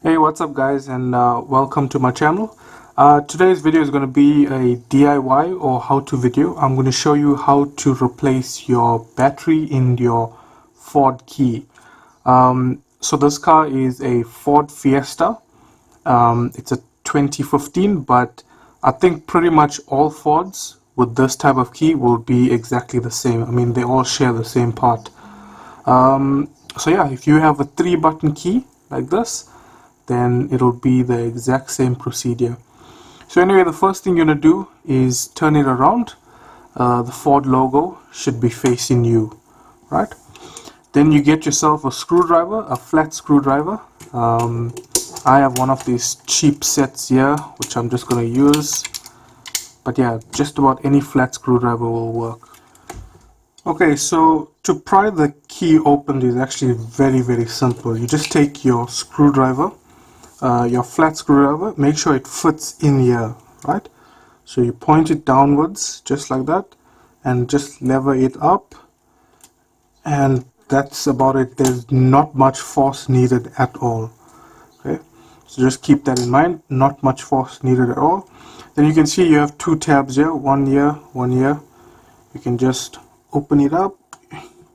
Hey, what's up guys, and welcome to my channel. Today's video is going to be a DIY or how-to video. I'm going to show you how to replace your battery in your Ford Key. So this car is a Ford Fiesta. It's a 2015, but I think pretty much all Fords with this type of key will be exactly the same. I mean, they all share the same part. So yeah, if you have a 3-button key like this, then it'll be the exact same procedure. So anyway, the first thing you're going to do is turn it around. The Ford logo should be facing you, right? Then you get yourself a screwdriver, a flat screwdriver. I have one of these cheap sets here, which I'm just going to use. But yeah, just about any flat screwdriver will work. Okay, so to pry the key open is actually very simple. You just take your screwdriver, your flat screwdriver, make sure it fits in here, right? So you point it downwards just like that and just lever it up, and that's about it. There's not much force needed at all. Okay, so just keep that in mind, not much force needed at all. Then you can see you have 2 tabs here, one here. You can just open it up.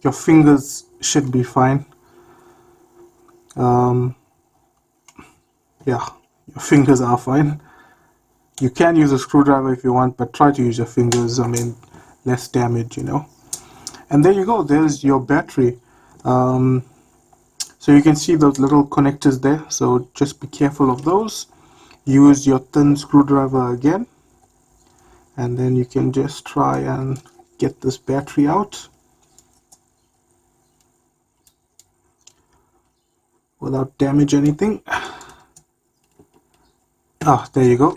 Your fingers should be fine. Yeah, your fingers are fine. You can use a screwdriver if you want, but try to use your fingers. I mean, less damage, you know. And there you go, there's your battery. So you can see those little connectors there, so just be careful of those. Use your thin screwdriver again, and then you can just try and get this battery out without damage anything. There you go.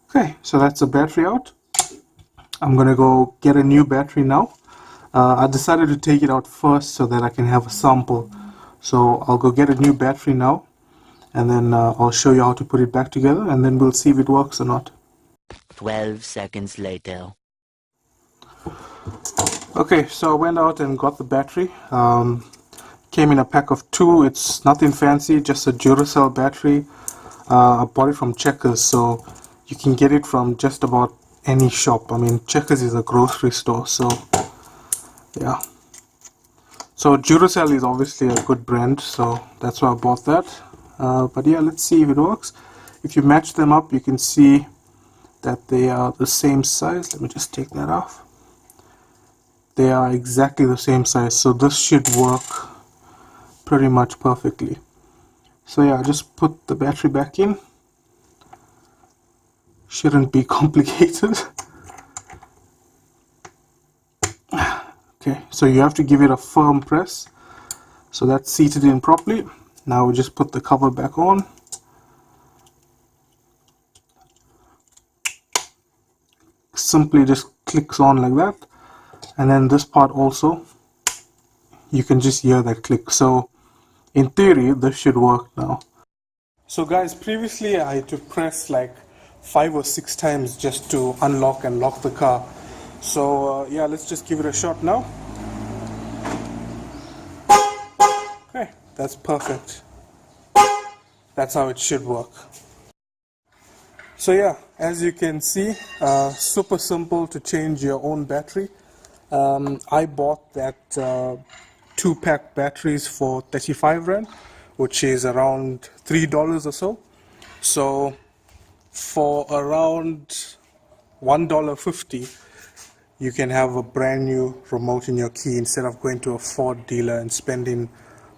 Okay, so that's the battery out. I'm gonna go get a new battery now. I decided to take it out first so that I can have a sample. So I'll go get a new battery now, and then I'll show you how to put it back together, and then we'll see if it works or not. 12 seconds later. Okay, so I went out and got the battery. Came in a pack of 2. It's nothing fancy, just a Duracell battery. I bought it from Checkers, so you can get it from just about any shop. I mean, Checkers is a grocery store, so yeah. So Duracell is obviously a good brand, so that's why I bought that. But yeah, let's see if it works. If you match them up, you can see that they are the same size. Let me just take that off. They are exactly the same size, so this should work pretty much perfectly. So yeah, just put the battery back in. Shouldn't be complicated. Okay, so you have to give it a firm press. So that's seated in properly. Now we just put the cover back on. Simply just clicks on like that. And then this part also, you can just hear that click. So in theory, this should work now. So guys, previously I had to press like 5 or 6 times just to unlock and lock the car. So yeah, let's just give it a shot now. Okay, that's perfect. That's how it should work. So yeah, as you can see, super simple to change your own battery. I bought that 2-pack batteries for 35 Rand, which is around $3 or so. So for around $1.50, you can have a brand new remote in your key instead of going to a Ford dealer and spending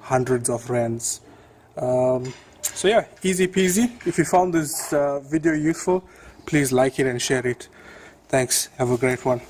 hundreds of rands. So yeah, easy peasy. If you found this video useful, please like it and share it. Thanks. Have a great one.